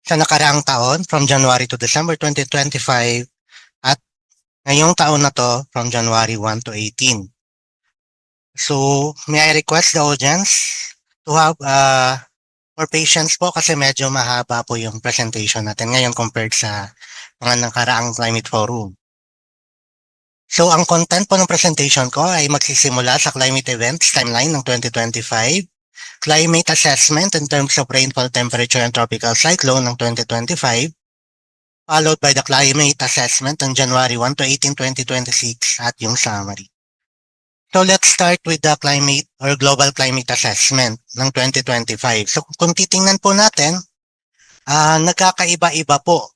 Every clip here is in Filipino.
sa nakaraang taon from January to December 2025 at ngayong taon na to from January 1 to 18. So, may I request the audience to have more patience po kasi medyo mahaba po yung presentation natin ngayon compared sa mga nakaraang climate forum. So, ang content po ng presentation ko ay magsisimula sa climate events timeline ng 2025, climate assessment in terms of rainfall, temperature, and tropical cyclone ng 2025, followed by the climate assessment ng January 1 to 18, 2026 at yung summary. So let's start with the climate or global climate assessment ng 2025. So kung titingnan po natin, nagkakaiba-iba po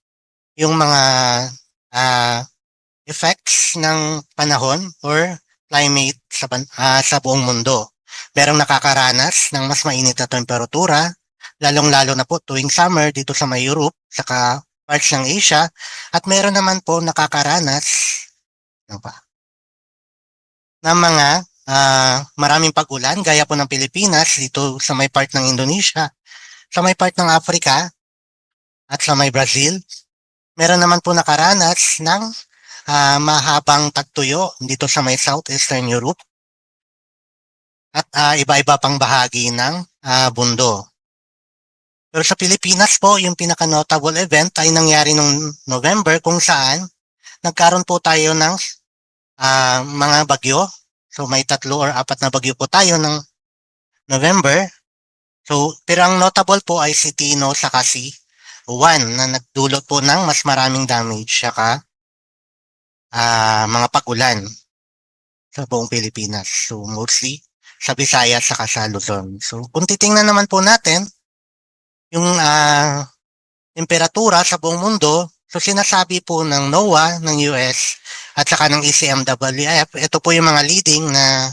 yung mga effects ng panahon or climate sa buong mundo. Merong nakakaranas ng mas mainit na temperatura, lalong-lalo na po tuwing summer dito sa may Europe, saka parts ng Asia, at meron naman po nakakaranas ng mga maraming pag-ulan gaya po ng Pilipinas dito sa may part ng Indonesia, sa may part ng Africa at sa may Brazil. Meron naman po nakaranas ng mahabang tagtuyo dito sa may Southeastern Europe at iba-iba pang bahagi ng bundo. Pero sa Pilipinas po, yung pinaka-notable event ay nangyari noong November kung saan nagkaroon po tayo ng mga bagyo. So may 3 or 4 na bagyo po tayo ng November. So, pero ang notable po ay si Tino saka si Juan na nagdulot po ng mas maraming damage saka mga pag-ulan sa buong Pilipinas. So mostly sa Visayas saka sa Luzon. So kung titingnan naman po natin yung temperatura sa buong mundo, so sinasabi po ng NOAA ng US at saka ng ECMWF, ito po yung mga leading na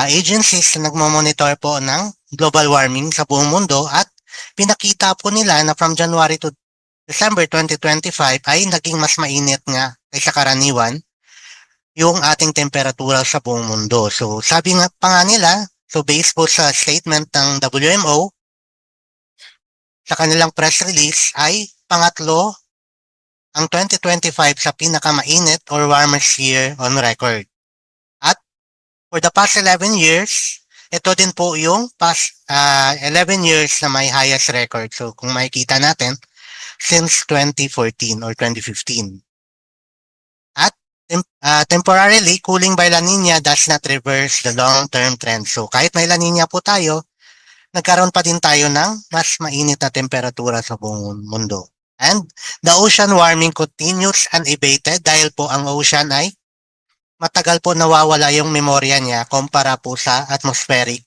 agencies na nagmo-monitor po ng global warming sa buong mundo at pinakita po nila na from January to December 2025 ay naging mas mainit nga kaysa karaniwan yung ating temperatura sa buong mundo. So sabi nga pa nga nila, so based po sa statement ng WMO, sa kanilang press release ay pangatlo ang 2025 sa pinakamainit or warmest year on record. At for the past 11 years, ito din po yung past 11 years na may highest record. So kung makikita natin, since 2014 or 2015. At temporarily, cooling by La Nina does not reverse the long-term trend. So kahit may La Nina po tayo, nagkaroon pa din tayo ng mas mainit na temperatura sa buong mundo. And the ocean warming continues unabated dahil po ang ocean ay matagal po nawawala yung memorya niya kumpara po sa atmospheric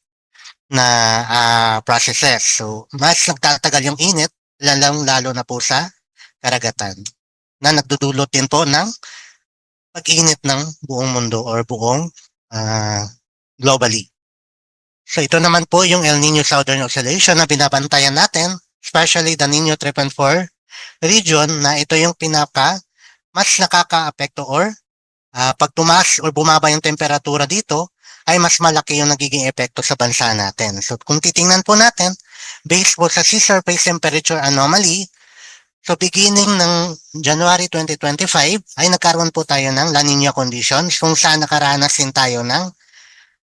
na processes. So mas nagtatagal yung init, lalo na po sa karagatan na nagdudulot din po ng pag-init ng buong mundo or buong globally. So ito naman po yung El Nino Southern Oscillation na binabantayan natin, especially the Nino 3.4 region na ito yung mas nakaka-apekto or pag tumaas or bumaba yung temperatura dito, ay mas malaki yung nagiging epekto sa bansa natin. So kung titingnan po natin, based po sa sea surface temperature anomaly, so beginning ng January 2025 ay nagkaroon po tayo ng La Nina conditions kung saan nakaranas din tayo ng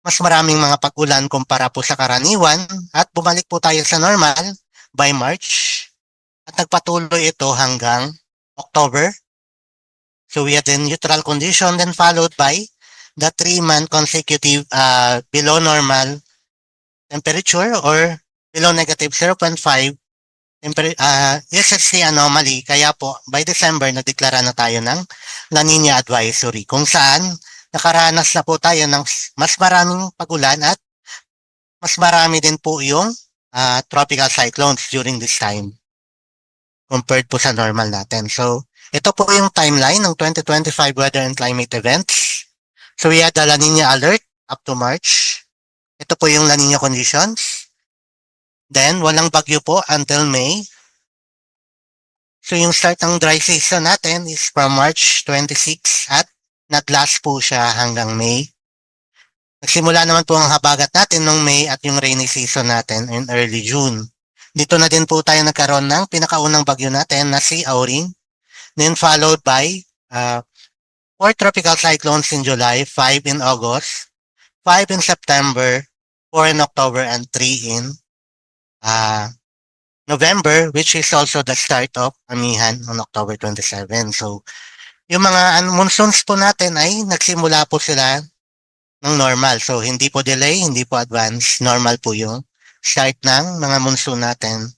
mas maraming mga pag-ulan kumpara po sa karaniwan at bumalik po tayo sa normal by March at nagpatuloy ito hanggang October. So we had the neutral condition then followed by the 3-month consecutive below normal temperature or below negative 0.5 SSC anomaly. Kaya po by December nagdeklara na tayo ng La Nina advisory kung saan nakaranas na po tayo ng mas maraming pag-ulan at mas marami din po yung tropical cyclones during this time compared po sa normal natin. So, ito po yung timeline ng 2025 weather and climate events. So, we had the La Nina alert up to March. Ito po yung La Nina conditions. Then, walang bagyo po until May. So, yung start ng dry season natin is from March 26 at nag-last po siya hanggang May. Nagsimula naman po ang habagat natin noong May at yung rainy season natin in early June. Dito na din po tayo nagkaroon ng pinakaunang bagyo natin na si Auring. Then followed by 4 tropical cyclones in July, 5 in August, 5 in September, 4 in October, and 3 in November, which is also the start of Amihan on October 27. So, yung mga monsoons po natin ay nagsimula po sila ng normal. So, hindi po delay, hindi po advance. Normal po yung start ng mga monsoon natin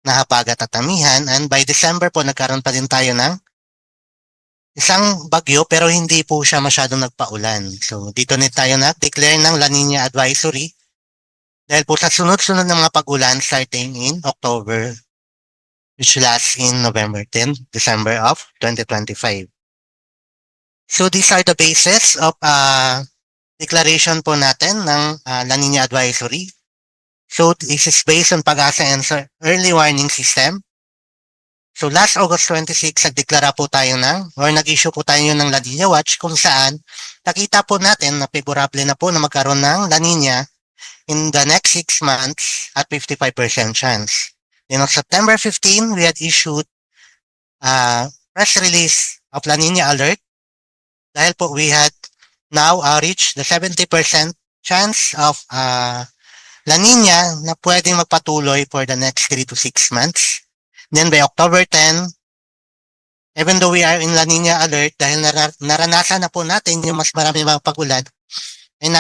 na habagat at amihan. And by December po, nagkaroon pa din tayo ng isang bagyo pero hindi po siya masyadong nagpaulan. So, dito na tayo na-declare ng La Nina Advisory dahil po sa sunod-sunod ng mga pag-ulan starting in October, which lasts in November 10, December of 2025. So, these are the basis of declaration po natin ng La Nina Advisory. So, this is based on Pag-asa and Early Warning System. So, last August 26, nagdeklara po tayo nag-issue po tayo ng La Nina Watch kung saan nakita po natin na favorable na po na magkaroon ng La Nina in the next 6 months at 55% chance. Then on September 15, we had issued press release of La Nina Alert dahil po we had now reached the 70% chance of La Nina na pwedeng magpatuloy for the next 3 to 6 months. Then by October 10, even though we are in La Nina alert, dahil naranasan na po natin yung mas marami mga pag-ulan, ay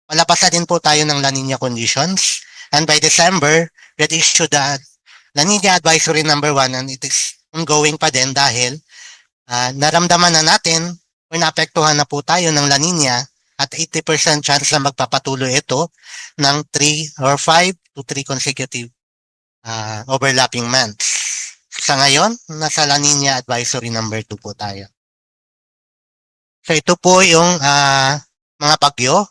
palapasan din po tayo ng La Nina conditions. And by December, we had issued the La Nina Advisory number 1 and it is ongoing pa din dahil naramdaman na natin o naapektuhan na po tayo ng La Nina at 80% chance na magpapatuloy ito ng 3 or 5 to 3 consecutive overlapping months. Sa ngayon, nasa La Nina Advisory number 2 po tayo. So ito po yung mga bagyo.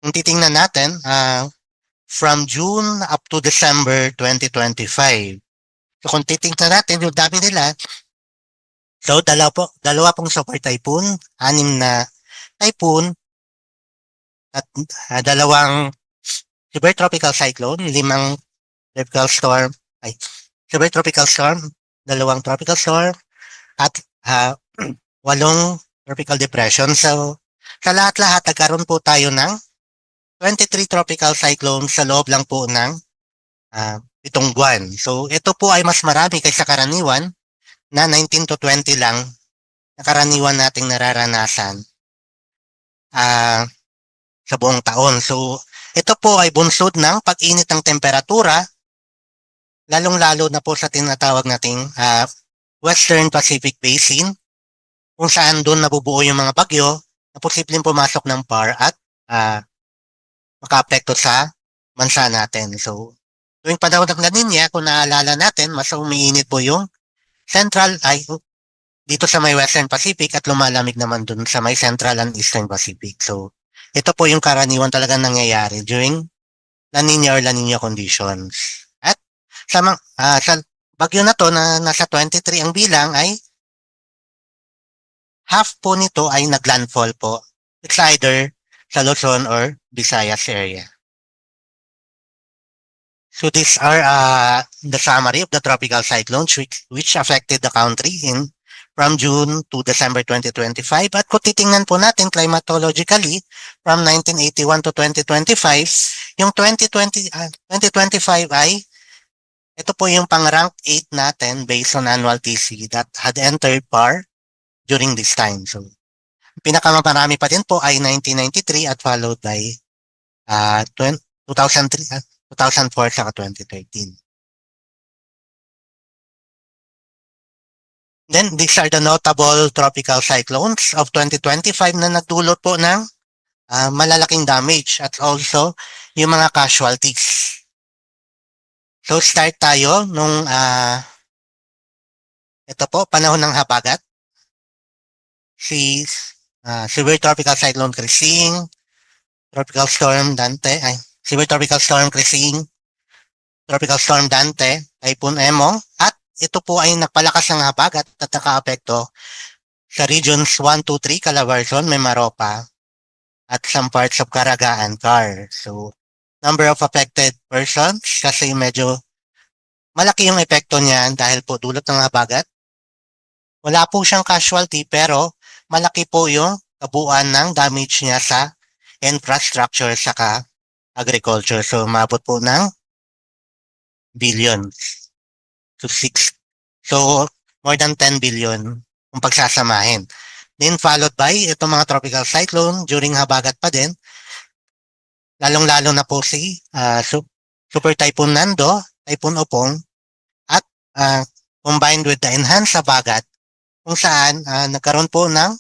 Kung titingnan natin, from June up to December 2025. So kung titingnan natin yung dami nila, so dalawa pong super typhoon, 6 na typhoon, at dalawang severe tropical cyclone, 5 tropical storm, severe tropical storm, 2 tropical storm, at 8 tropical depression. So, sa lahat-lahat, nagkaroon po tayo ng 23 tropical cyclones sa loob lang po ng 7 buwan. So, ito po ay mas marami kaysa karaniwan na 19 to 20 lang na karaniwan nating nararanasan sa buong taon. So, ito po ay bunsod ng pag-init ng temperatura, lalong-lalo na po sa tinatawag nating Western Pacific Basin, kung saan doon nabubuo yung mga bagyo na posibleng pumasok ng PAR at makaapekto sa bansa natin. So, tuwing panahon ng La Nina, kung naalala natin, mas umiinit po yung dito sa may Western Pacific at lumalamig naman doon sa may Central and Eastern Pacific. So, ito po yung karaniwan talagang nangyayari during La Nina or La Nina conditions. At sa bagyo na to na nasa 23 ang bilang ay half po nito ay naglandfall po. It's either sa Luzon or Visayas area. So these are the summary of the tropical cyclones which affected the country from June to December 2025. At kung titingnan po natin climatologically, from 1981 to 2025, yung 2025 ay, ito po yung pang-rank 8 natin based on annual TC that had entered PAR during this time. So, pinakamarami pa din po ay 1993 at followed by 2004 saka 2013. Then, these are the notable tropical cyclones of 2025 na nagdulot po ng malalaking damage at also yung mga casualties. So, start tayo nung ito po, panahon ng habagat. Severe Tropical Cyclone Christine, Tropical Storm Dante, Severe Tropical Storm Christine, Tropical Storm Dante, Typhoon Emong, at ito po ay nagpalakas ng habagat at nakaapekto sa regions 1, 2, 3, Calabarzon, Mimaropa, at some parts of Caraga and Car. So, number of affected persons kasi medyo malaki yung epekto niyan dahil po dulot ng habagat. Wala po siyang casualty pero malaki po yung kabuuan ng damage niya sa infrastructure saka agriculture. So, umabot po ng billion to 6. So, more than 10 billion kung pagsasamahin. Then, followed by itong mga tropical cyclone during habagat pa din. Lalong-lalo na po si Super Typhoon Nando, Typhoon Opong, at combined with the enhanced habagat kung saan nagkaroon po ng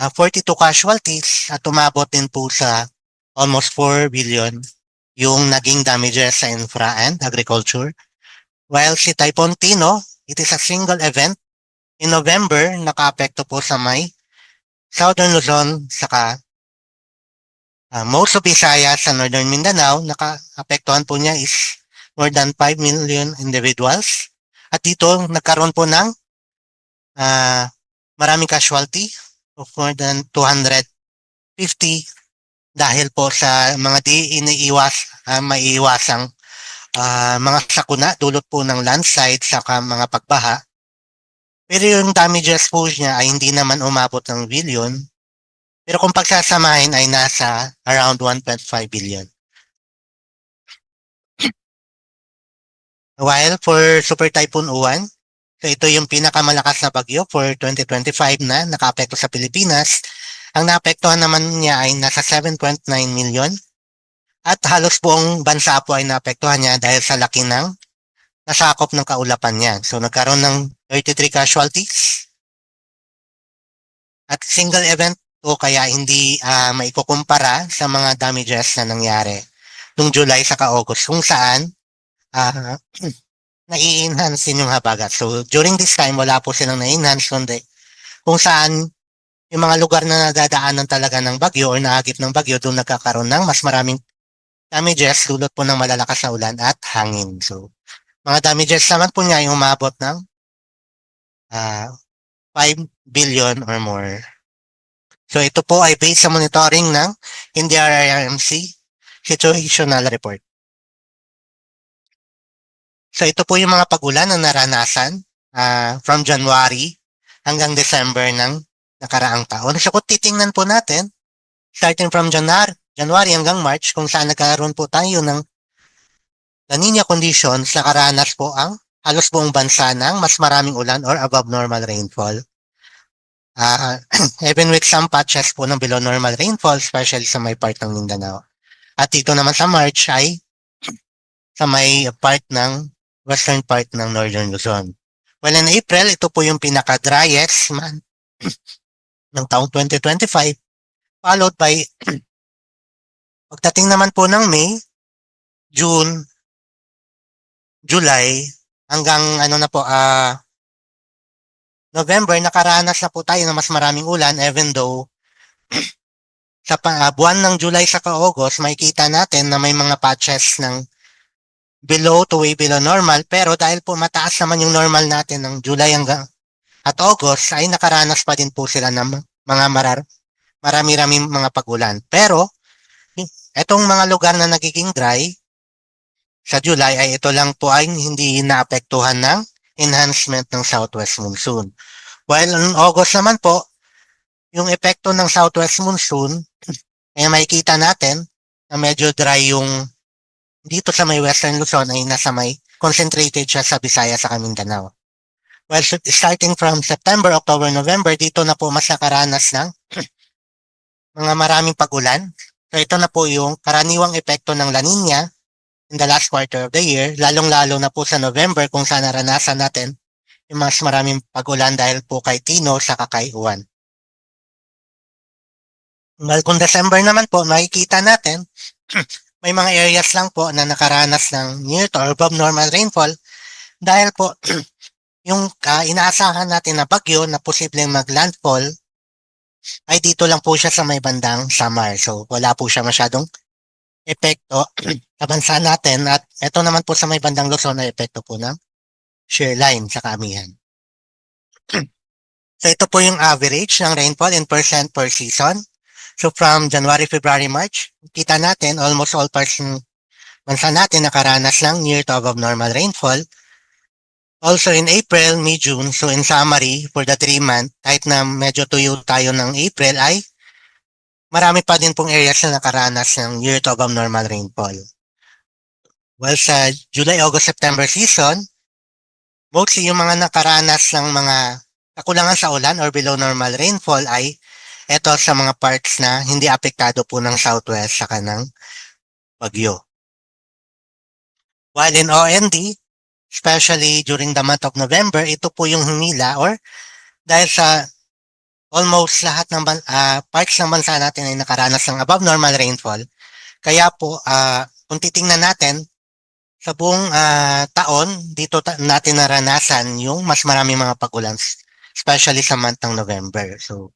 42 casualties at umabot din po sa almost 4 billion yung naging damages sa infra and agriculture. While si Typhoon Tino, it is a single event. In November, naka-apekto po sa may Southern Luzon saka most of Visayas sa Northern Mindanao. Naka-apektuhan po niya is more than 5 million individuals. At dito, nagkaroon po ng maraming casualty of more than 250 dahil po sa mga di maiiwasang mga sakuna dulot po ng landslide saka mga pagbaha. Pero yung damages po niya ay hindi naman umabot ng billion. Pero kung pagsasamahin ay nasa around 1.5 billion. While for Super Typhoon Uwan, so ito yung pinakamalakas na bagyo for 2025 na nakaapekto sa Pilipinas. Ang naapektuhan naman niya ay nasa 7.9 million. At halos buong bansa po ay naapektuhan niya dahil sa laki ng nasakop ng kaulapan niya. So nagkaroon ng 33 casualties. At single event to kaya hindi maikukumpara sa mga damages na nangyari noong July sa August kung saan nai-enhance din yung habagat. So during this time wala po silang na-enhance kundi kung saan yung mga lugar na nadadaanan talaga ng bagyo o naagip ng bagyo doon nagkakaroon ng mas maraming damages dulot po ng malalakas na ulan at hangin. So mga damages naman po niya ay umabot ng 5 billion or more. So ito po ay based sa monitoring ng NDRRMC Situational Report. So ito po yung mga pag-ulan na naranasan from January hanggang December ng nakaraang taon. So kung titingnan po natin, starting from January hanggang March, kung saan nagkaroon po tayo ng La Nina conditions, nakaranas po ang halos buong bansa ng mas maraming ulan or above normal rainfall. Even with some patches po ng below normal rainfall, especially sa may part ng Mindanao. At dito naman sa March ay sa may part ng western part ng Northern Luzon. Well, in April, ito po yung pinaka-driest month ng taong 2025, followed by pagdating naman po ng May, June, July, hanggang November, nakaranas na po tayo ng mas maraming ulan even though sa buwan ng July sa August, makikita natin na may mga patches ng below to way below normal pero dahil po mataas naman yung normal natin ng July hanggang at August ay nakaranas pa din po sila ng mga marami-raming mga pag-ulan. Pero etong mga lugar na nagiging dry sa July ay ito lang po ay hindi naapektuhan ng enhancement ng southwest monsoon. While in August naman po, yung epekto ng southwest monsoon ay makikita natin na medyo dry yung dito sa may Western Luzon ay nasa may concentrated siya sa Visayas sa Mindanao. Well, starting from September, October, November, dito na po mas nakaranas ng mga maraming pag-ulan. So ito na po yung karaniwang epekto ng La Nina in the last quarter of the year, lalong-lalo na po sa November kung saan naranasan natin yung mas maraming pag-ulan dahil po kay Tino sa kay Uwan. Well, kung December naman po, makikita natin may mga areas lang po na nakaranas ng near to or above normal rainfall dahil po yung inaasahan natin na bagyo na posibleng mag-landfall ay dito lang po siya sa may bandang Samar. So wala po siya masyadong epekto sa bansa natin at ito naman po sa may bandang Luzon ay epekto po ng shear line sa Amihan. So ito po yung average ng rainfall in percent per season. So from January, February, March, kita natin almost all parts ng bansa natin nakaranas ng near to above normal rainfall. Also in April, May, June, so in summary, for the 3 months, kahit na medyo tuyo tayo ng April ay marami pa din pong areas na nakaranas ng near to above normal rainfall. Well, sa July, August, September season, mostly yung mga nakaranas ng mga kakulangan sa ulan or below normal rainfall ay ito sa mga parts na hindi apektado po ng southwest sa kanang bagyo. While in OND, especially during the month of November, ito po yung humila or dahil sa almost lahat ng parts ng bansa natin ay nakaranas ng above normal rainfall. Kaya po, kung titingnan natin, sa buong taon, dito natin naranasan yung mas maraming mga pag-ulan, especially sa month ng November. So,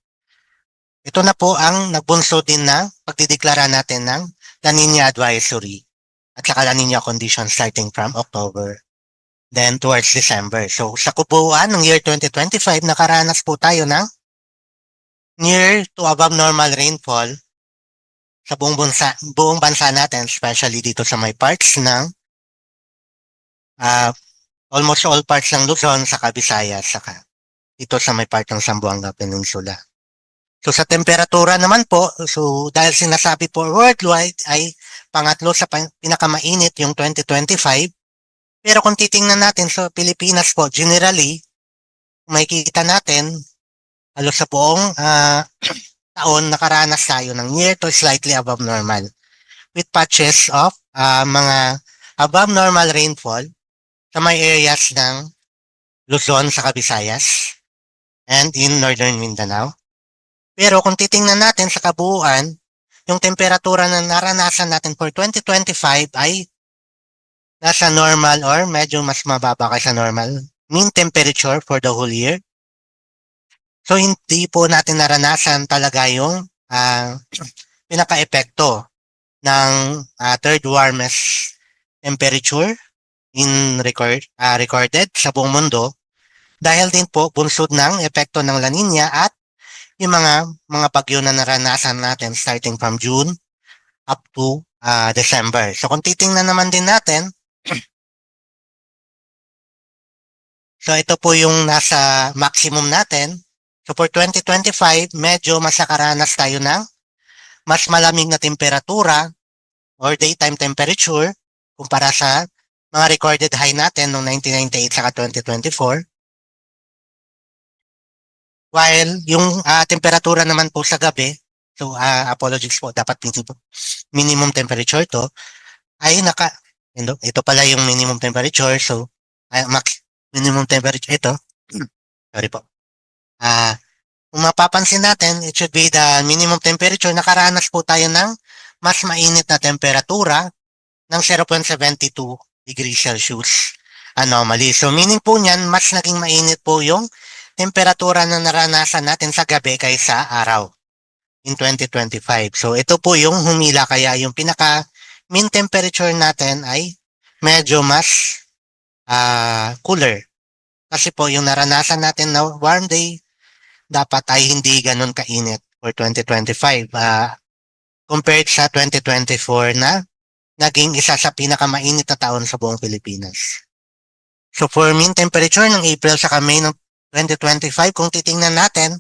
ito na po ang nagbunso din na pagdideklara natin ng La Nina Advisory at saka La Nina condition starting from October then towards December. So, sa kabuuan ng year 2025, nakaranas po tayo ng near to above normal rainfall sa buong bansa natin, especially dito sa may parts ng almost all parts ng Luzon, saka Visayas, saka dito sa may part ng Zamboanga Peninsula. So sa temperatura naman po, so dahil sinasabi po worldwide ay pangatlo sa pinakamainit yung 2025. Pero kung titingnan natin sa Pilipinas po, generally, makikita natin, halos sa buong taon nakaranas tayo ng near to slightly above normal with patches of mga above normal rainfall sa may areas ng Luzon sa Visayas and in Northern Mindanao. Pero kung titingnan natin sa kabuuan, yung temperatura na naranasan natin for 2025 ay nasa normal or medyo mas mababa kaysa normal mean temperature for the whole year. So hindi po natin naranasan talaga yung pinaka-epekto ng third warmest temperature in recorded sa buong mundo dahil din po bunsod ng epekto ng La Nina at yung mga bagyo na naranasan natin starting from June up to December. So kung titingnan naman din natin, so ito po yung nasa maximum natin. So for 2025, medyo mas nakaranas tayo ng mas malamig na temperatura or daytime temperature kumpara sa mga recorded high natin noong 1998 saka 2024. While yung temperatura naman po sa gabi, so apologies po, dapat minimum temperature to, ay ito pala yung minimum temperature, so max minimum temperature, ito, sorry po. Kung mapapansin natin, it should be the minimum temperature, nakaranas po tayo ng mas mainit na temperatura ng 0.72 degrees Celsius anomaly. So meaning po niyan, mas naging mainit po yung temperatura na naranasan natin sa gabi kaysa araw in 2025. So ito po yung humila kaya yung pinaka mean temperature natin ay medyo mas cooler. Kasi po yung naranasan natin na warm day dapat ay hindi ganun kainit for 2025 compared sa 2024 na naging isa sa pinakamainit na taon sa buong Pilipinas. So for mean temperature ng April sa May ng 2025, kung titingnan natin,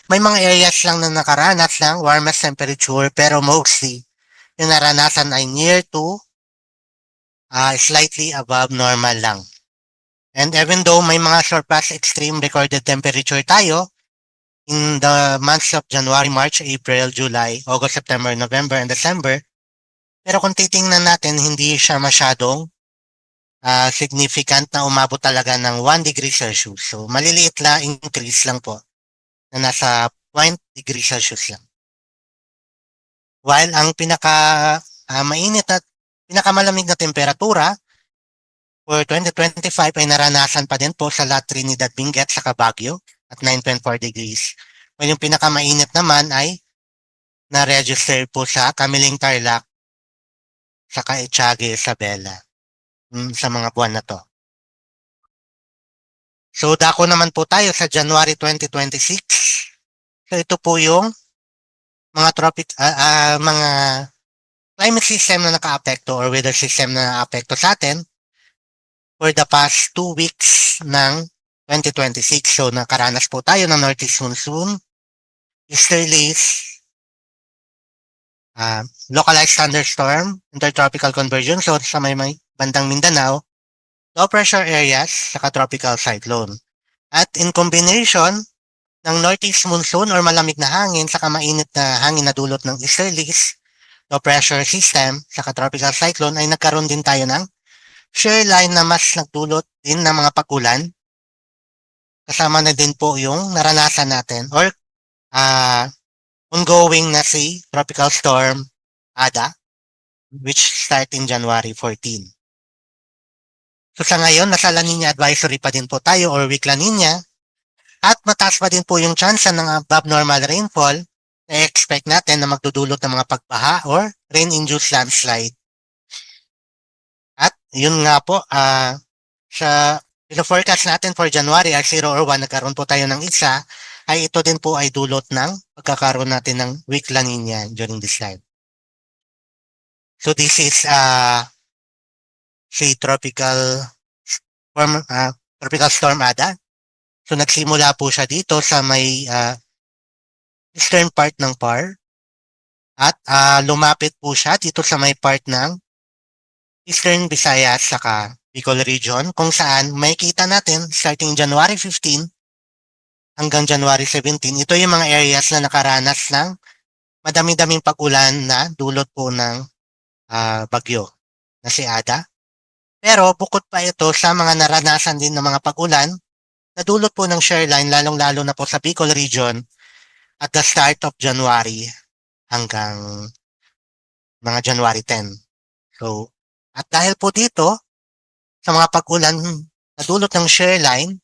may mga areas lang na nakaranas ng warmest temperature pero mostly yung naranasan ay near to slightly above normal lang. And even though may mga surpass extreme recorded temperature tayo in the months of January, March, April, July, August, September, November, and December, pero kung titingnan natin, hindi siya masyadong significant na umabot talaga ng 1 degree Celsius. So, maliliit lang increase lang po na nasa 0.0 degree Celsius lang. While ang mainit at pinakamalamig na temperatura for 2025 ay naranasan pa din po sa La Trinidad, Benguet sa Baguio at 9.4 degrees. While yung pinakamainit naman ay na-register po sa Camiling, Tarlac sa Etiague, Isabela sa mga buwan na to. So, dako naman po tayo sa January 2026. So, ito po yung mga climate system na nakaapekto or weather system na nakaapekto sa atin for the past 2 weeks ng 2026. So nakaranas po tayo ng northeast monsoon, easterlies, localized thunderstorm, intertropical convergence so sa may bandang Mindanao, low pressure areas, saka tropical cyclone. At in combination ng northeast monsoon or malamig na hangin saka mainit na hangin na dulot ng easterlies, low pressure system, saka tropical cyclone ay nagkaroon din tayo ng shear line na mas nagdulot din ng mga pag-ulan. Kasama na din po yung naranasan natin or ongoing na si Tropical Storm Ada, which start in January 14. So sa ngayon, nasa La Nina advisory pa din po tayo or weak La Nina at mataas pa din po yung chance ng above normal rainfall na expect natin na magdudulot ng mga pagbaha or rain-induced landslide. At yun nga po, sa forecast natin for January ay 0 or 1, nagkaroon po tayo ng isa, ay ito din po ay dulot ng pagkakaroon natin ng weak La Nina during this time. So this is si tropical storm Ada. So nagsimula po siya dito sa may eastern part ng PAR at lumapit po siya dito sa may part ng Eastern Visayas saka Bicol region kung saan makikita natin starting January 15 hanggang January 17, ito yung mga areas na nakaranas ng madami-daming pag-ulan na dulot po ng bagyo na si Ada. Pero bukod pa ito sa mga naranasan din ng mga pag-ulan na dulot po ng shear line lalong-lalo na po sa Bicol region at the start of January hanggang mga January 10. So, at dahil po dito, sa mga pag-ulan na dulot ng shear line,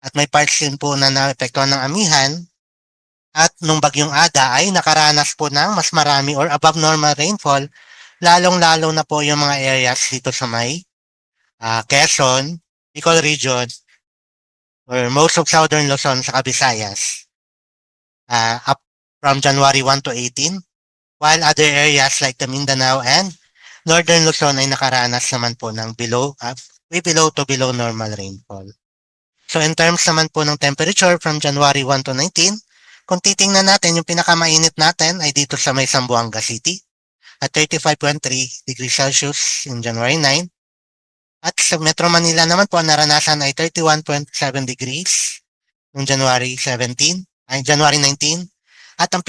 at may parts din po na naapektuhan ng amihan, at nung bagyong Ada ay nakaranas po ng mas marami or above normal rainfall, lalong-lalo na po yung mga areas dito sa may Quezon, Bicol region, or most of southern Luzon sa Visayas, up from January 1 to 18, while other areas like the Mindanao and northern Luzon ay nakaranas naman po ng way below to below normal rainfall. So in terms naman po ng temperature from January 1 to 19, kung titingnan natin yung pinakamainit natin ay dito sa may Zamboanga City at 35.3 degrees Celsius in January 9. At sa Metro Manila naman po, naranasan ay 31.7 degrees noong January 19. At ang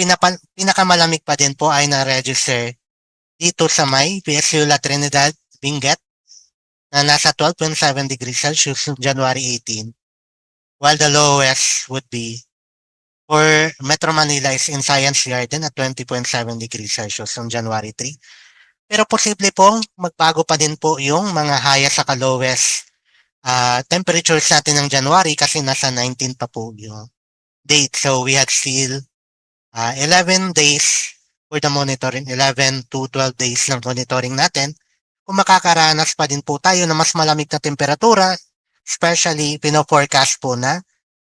pinakamalamig pa din po ay na-register dito sa may PSU La Trinidad, Benguet na nasa 12.7 degrees Celsius noong January 18. While the lowest would be for Metro Manila is in Science Garden at 20.7 degrees Celsius noong January 3. Pero posible pong magbago pa din po yung mga highest sa lowest temperatures natin ng January kasi nasa 19 pa po yung date. So we had still 11 days for the monitoring, 11 to 12 days ng monitoring natin. Kung makakaranas pa din po tayo na mas malamig na temperatura, especially pino-forecast po na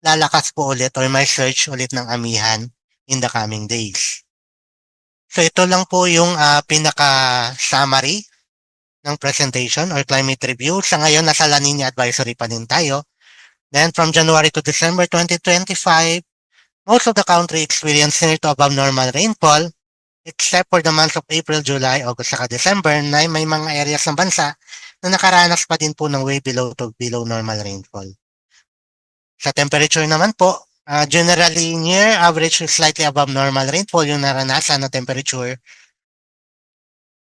lalakas po ulit or may surge ulit ng amihan in the coming days. So ito lang po yung pinaka-summary ng presentation or climate review. Sa ngayon, nasa La Nina advisory pa din tayo. Then from January to December 2025, most of the country experienced near to above normal rainfall except for the months of April, July, August, saka December na may mga areas ng bansa na nakaranas pa din po ng way below to below normal rainfall. Sa temperature naman po, generally near average to slightly above normal rainfall yung naranasan na temperature.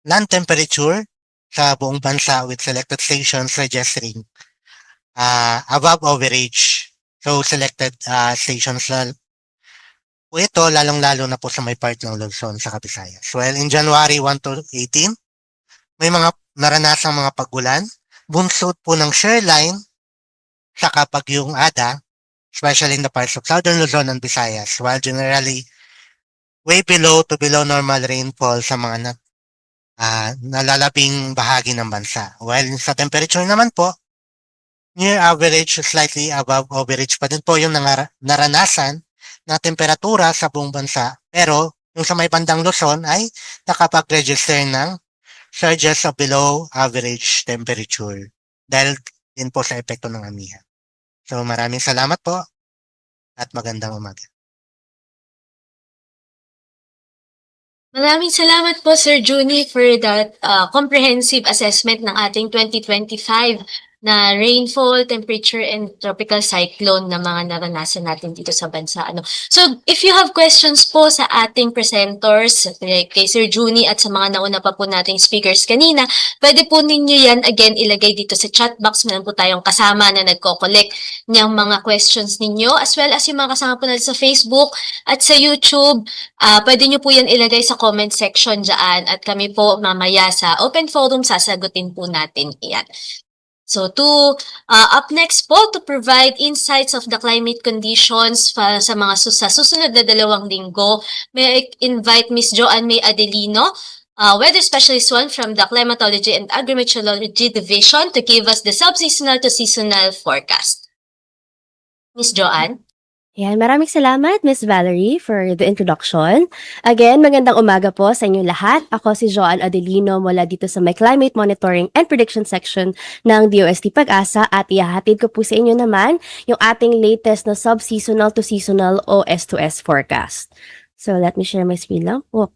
Land temperature sa buong bansa with selected stations registering above average. So selected stations po ito lalong-lalo na po sa may part ng Luzon sa Visayas. Well, in January 1 to 18, may mga naranasang mga pag-ulan, bunsod po ng shear line sa bagyong Ada, especially in the parts of southern Luzon and Visayas, while generally way below to below normal rainfall sa mga nalalabing bahagi ng bansa. While sa temperature naman po, near average to slightly above average pa din po yung naranasan na temperatura sa buong bansa, pero Yung sa may bandang Luzon ay nakapag-register ng surges of below average temperature dahil din po sa epekto ng amihan. So maraming salamat po at magandang umaga. Maraming salamat po, Sir Juni, for that comprehensive assessment ng ating 2025 na rainfall, temperature, and tropical cyclone na mga naranasan natin dito sa bansa. So, if you have questions po sa ating presenters, kay Sir Juni at sa mga nauna pa po nating speakers kanina, pwede po ninyo yan again ilagay dito sa chat box. Meron po tayong kasama na nagko-collect ng mga questions ninyo, as well as yung mga kasama po natin sa Facebook at sa YouTube. Pwede nyo po yan ilagay sa comment section dyan at kami po mamaya sa open forum sasagutin po natin yan. So up next po to provide insights of the climate conditions sa mga sa susunod na 2 linggo, may I invite Ms. Joanne May Adelino, Weather Specialist 1 from the Climatology and Agrimeteorology Division to give us the subseasonal to seasonal forecast. Ms. Joanne? Yan, maraming salamat, Miss Valerie, for the introduction. Again, magandang umaga po sa inyo lahat. Ako si Joanne Adelino mula dito sa my Climate Monitoring and Prediction section ng DOST Pag-asa at ihahatid ko po sa inyo naman yung ating latest na sub-seasonal to seasonal o S2S forecast. So, let me share my screen lang po.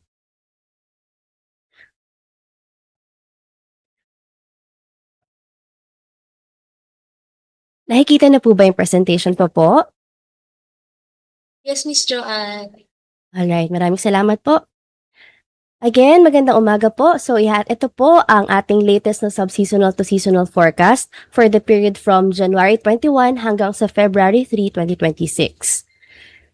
Nakikita na po ba yung presentation po? Yes, Ms. Joanne. Alright, maraming salamat po. Again, magandang umaga po. So, ito po ang ating latest na sub-seasonal to seasonal forecast for the period from January 21 hanggang sa February 3, 2026.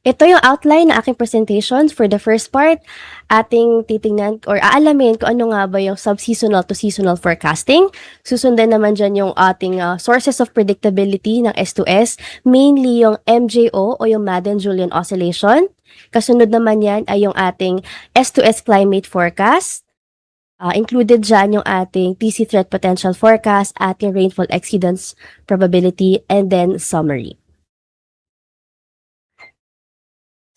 Ito yung outline ng aking presentation. For the first part, ating titingnan or aalamin kung ano nga ba yung sub-seasonal to seasonal forecasting. Susundan naman dyan yung ating sources of predictability ng S2S, mainly yung MJO o yung Madden-Julian Oscillation. Kasunod naman yan ay yung ating S2S climate forecast. Included dyan yung ating TC threat potential forecast, ating rainfall exceedance probability, and then summary.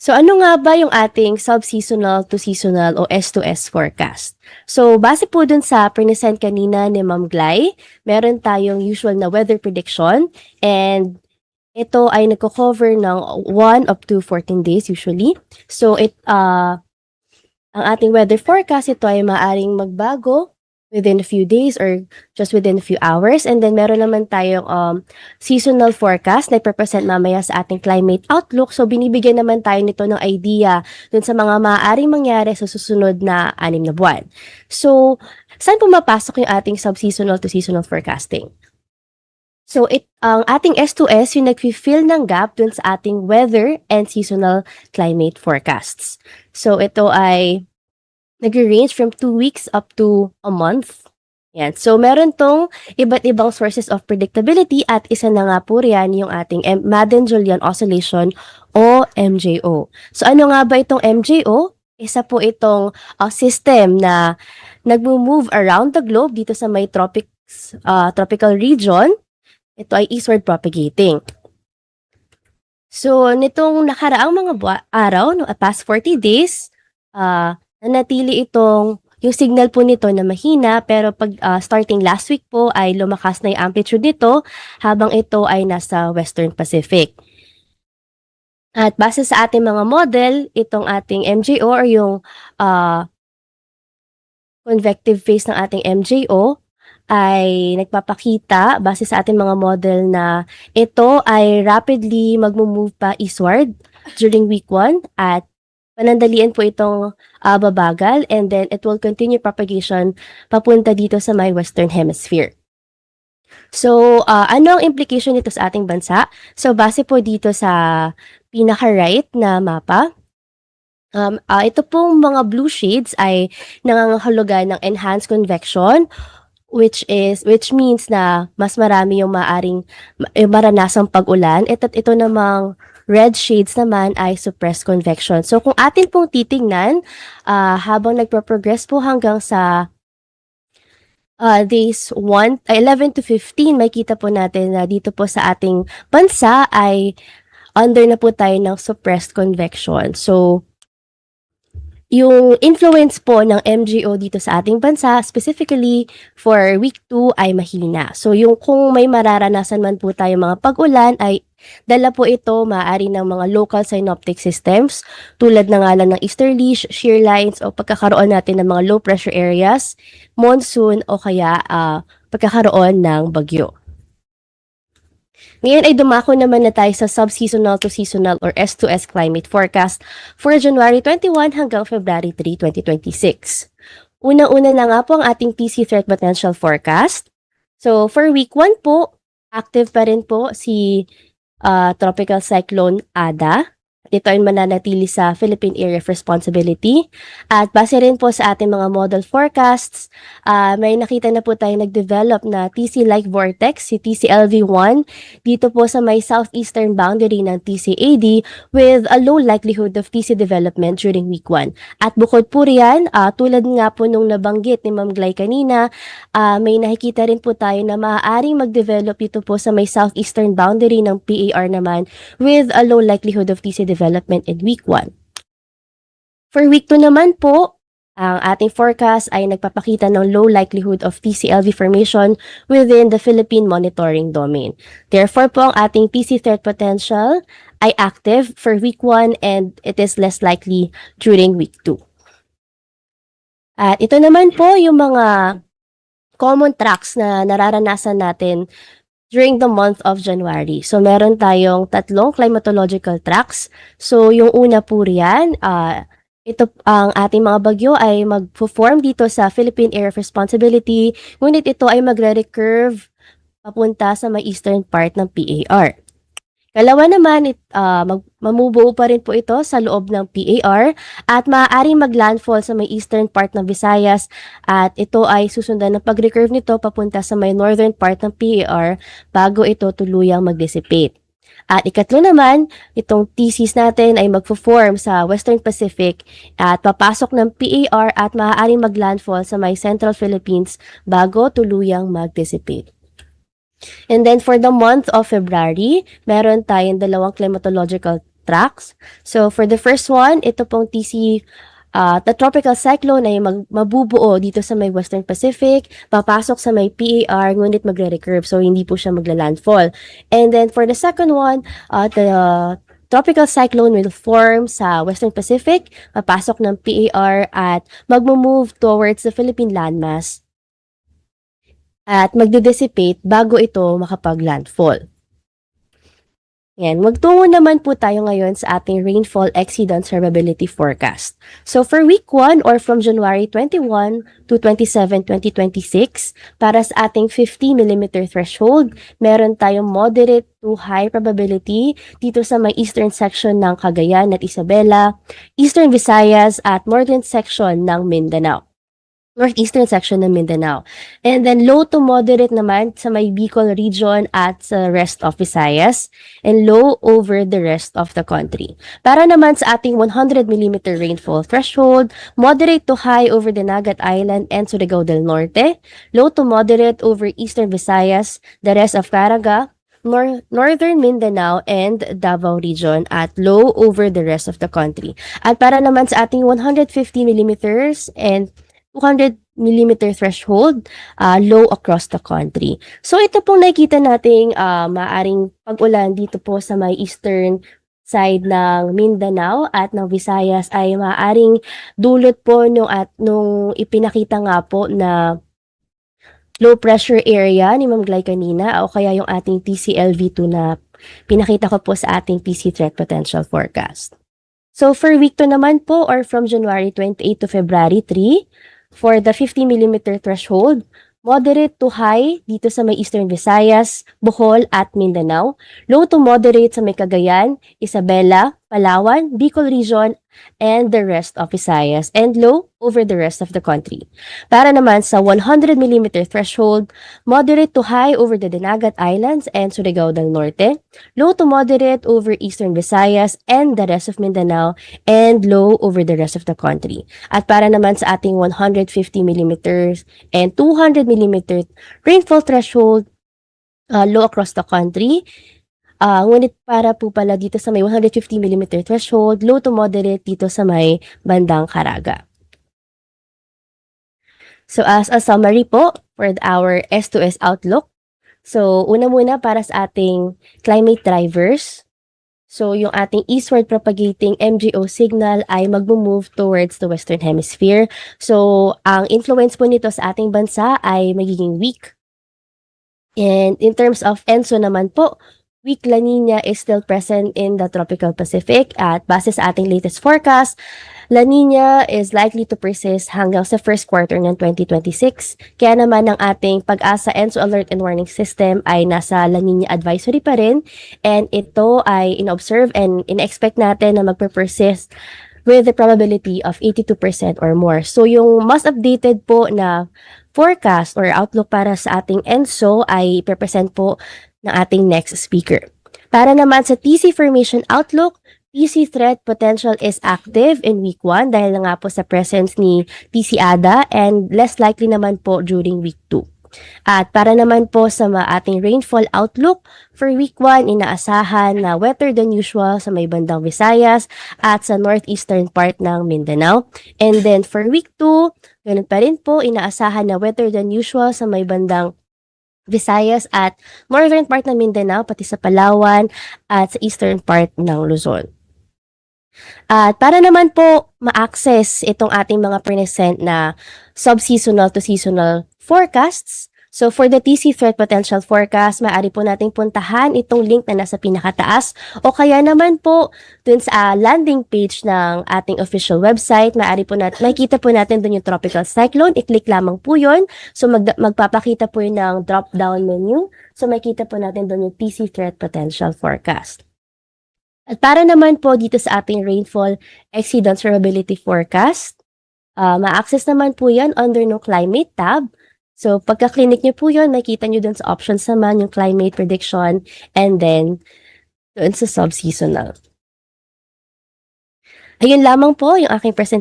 So ano nga ba yung ating sub-seasonal to seasonal o S2S forecast? So base po dun sa present kanina ni Ma'am Glay, meron tayong usual na weather prediction and ito ay nagko-cover ng 1 up to 14 days usually. So ang ating weather forecast, ito ay maaring magbago within a few days or just within a few hours. And then meron naman tayong seasonal forecast na ipapresent mamaya sa ating climate outlook. So binibigyan naman tayo nito ng idea dun sa mga maaaring mangyari sa susunod na 6 na buwan. So saan pumapasok yung ating sub-seasonal to seasonal forecasting? So ang ating S2S yung nag-fill ng gap dun sa ating weather and seasonal climate forecasts. So ito ay nag-range from 2 weeks up to a month. Yan. So, meron tong iba't ibang sources of predictability at isa na nga po riyan yung ating Madden-Julian Oscillation o MJO. So, ano nga ba itong MJO? Isa po itong system na nag-move around the globe dito sa may tropical region. Ito ay eastward propagating. So, nitong nakaraang mga araw, no, past 40 days, nanatili itong yung signal po nito na mahina pero pag starting last week po ay lumakas na yung amplitude nito habang ito ay nasa Western Pacific. At base sa ating mga model, itong ating MJO or yung convective phase ng ating MJO ay nagpapakita base sa ating mga model na ito ay rapidly magmo-move pa eastward during week 1 at panandalian po itong babagal and then it will continue propagation papunta dito sa may Western Hemisphere. So, ano ang implication nito sa ating bansa? So, base po dito sa pinaka-right na mapa, ito pong mga blue shades ay nangangahulugan ng enhanced convection which means na mas marami yung maaring maranasang pag-ulan. Ito namang red shades naman ay suppressed convection. So kung atin pong titingnan, habang nagpo-progress po hanggang sa days 11 to 15, may kita po natin na dito po sa ating bansa ay under na po tayo ng suppressed convection. So yung influence po ng MGO dito sa ating bansa, specifically for week 2 ay mahina. So yung kung may mararanasan man po tayo mga pag-ulan ay dala po ito maaari ng mga local synoptic systems tulad na nga lang ng easterlies, shear lines o pagkakaroon natin ng mga low pressure areas, monsoon o kaya pagkakaroon ng bagyo. Ngayon ay dumako naman na tayo sa sub-seasonal to seasonal or S2S climate forecast for January 21 hanggang February 3, 2026. Una-una na nga po ang ating TC threat potential forecast. So for week 1 po, active pa rin po si Tropical Cyclone Ada. Ito ay mananatili sa Philippine Area of Responsibility. At base rin po sa ating mga model forecasts, may nakita na po tayo nag-develop na TC-like vortex, si TCLV1, dito po sa may southeastern boundary ng TCAD with a low likelihood of TC development during week 1. At bukod po riyan, tulad nga po nung nabanggit ni Ma'am Glay kanina, may nakikita rin po tayo na maaaring mag-develop ito po sa may southeastern boundary ng PAR naman with a low likelihood of TC development in week 1. For week 2 naman po, ang ating forecast ay nagpapakita ng low likelihood of TCLV formation within the Philippine monitoring domain. Therefore po, ang ating TC threat potential ay active for week 1 and it is less likely during week 2. At ito naman po yung mga common tracks na nararanasan natin during the month of January. So, meron tayong 3 climatological tracks. So, yung una po riyan, ito ang ating mga bagyo ay mag-form dito sa Philippine Area of Responsibility, ngunit ito ay magre-recurve papunta sa may eastern part ng PAR. Kalawa naman, mamubuo pa rin po ito sa loob ng PAR at maaaring maglandfall sa may eastern part ng Visayas at ito ay susundan ng pag-recurve nito papunta sa may northern part ng PAR bago ito tuluyang mag-dissipate. At ikatlo naman, itong TCs natin ay magpo-form sa Western Pacific at papasok ng PAR at maaaring maglandfall sa may Central Philippines bago tuluyang mag-dissipate. And then for the month of February, meron tayong 2 climatological tracks. So for the first one, ito pong TC, the tropical cyclone ay mabubuo dito sa may Western Pacific, papasok sa may PAR, ngunit magre-recurve. So hindi po siya magla-landfall. And then for the second one, the tropical cyclone will form sa Western Pacific, papasok ng PAR at mag-move towards the Philippine landmass at magde-dissipate bago ito makapag-landfall. Yan, magtungo naman po tayo ngayon sa ating rainfall exceedance probability forecast. So for week 1 or from January 21 to 27, 2026, para sa ating 50 mm threshold, meron tayong moderate to high probability dito sa may eastern section ng Cagayan at Isabela, eastern Visayas at northern section ng Mindanao. Northeastern section ng Mindanao. And then low to moderate naman sa may Bicol region at sa rest of Visayas and low over the rest of the country. Para naman sa ating 100 mm rainfall threshold, moderate to high over Dinagat Island and Surigao del Norte, low to moderate over eastern Visayas, the rest of Caraga, northern Mindanao and Davao region at low over the rest of the country. At para naman sa ating 150 mm and 200 mm threshold, low across the country. So ito pong nakikita nating maaring pag-ulan dito po sa may eastern side ng Mindanao at ng Visayas ay maaring dulot po nung ipinakita nga po na low pressure area ni Ma'am Glay kanina o kaya yung ating TCLV2 na pinakita ko po sa ating TC threat potential forecast. So for week 2 naman po or from January 28 to February 3, for the 50 mm threshold, moderate to high dito sa may eastern Visayas, Bohol at Mindanao, low to moderate sa may Cagayan, Isabela, Palawan, Bicol region, and the rest of Visayas, and low over the rest of the country. Para naman sa 100 mm threshold, moderate to high over the Dinagat Islands and Surigao del Norte, low to moderate over eastern Visayas and the rest of Mindanao, and low over the rest of the country. At para naman sa ating 150 mm and 200 mm rainfall threshold, low across the country, Ngunit para po pala dito sa may 150 mm threshold, low to moderate dito sa may bandang Caraga. So as a summary po for our S2S outlook, so una muna para sa ating climate drivers, so yung ating eastward propagating MGO signal ay magmo-move towards the western hemisphere. So ang influence po nito sa ating bansa ay magiging weak. And in terms of ENSO naman po, weak La Nina is still present in the tropical Pacific at base sa ating latest forecast, La Nina is likely to persist hanggang sa first quarter ng 2026. Kaya naman ang ating Pag-asa ENSO Alert and Warning System ay nasa La Nina Advisory pa rin, and ito ay in-observe and in-expect natin na magpe-persist with the probability of 82% or more. So yung most updated po na forecast or outlook para sa ating ENSO ay i-present po ng ating next speaker. Para naman sa TC formation outlook, TC threat potential is active in week 1 dahil na nga po sa presence ni TC ADA, and less likely naman po during week 2. At para naman po sa ating rainfall outlook, for week 1, inaasahan na wetter than usual sa may bandang Visayas at sa northeastern part ng Mindanao. And then for week 2, ganun pa rin po, inaasahan na wetter than usual sa may bandang Visayas at northern part ng Mindanao, pati sa Palawan at sa eastern part ng Luzon. At para naman po ma-access itong ating mga present na sub-seasonal to seasonal forecasts, so for the TC threat potential forecast, maaari po nating puntahan itong link na nasa pinakataas, o kaya naman po dun sa landing page ng ating official website, maaari po natin, makikita po natin dun yung tropical cyclone, i-click lamang po yun, so magpapakita po yun ng drop-down menu, so makikita po natin dun yung TC threat potential forecast. At para naman po dito sa ating rainfall exceedance probability forecast, ma-access naman po yan under no climate tab. So pagka-clinic nyo po yun, makikita nyo dun sa options naman yung climate prediction and then dun sa sub-seasonal. Ayun lamang po yung aking presentation.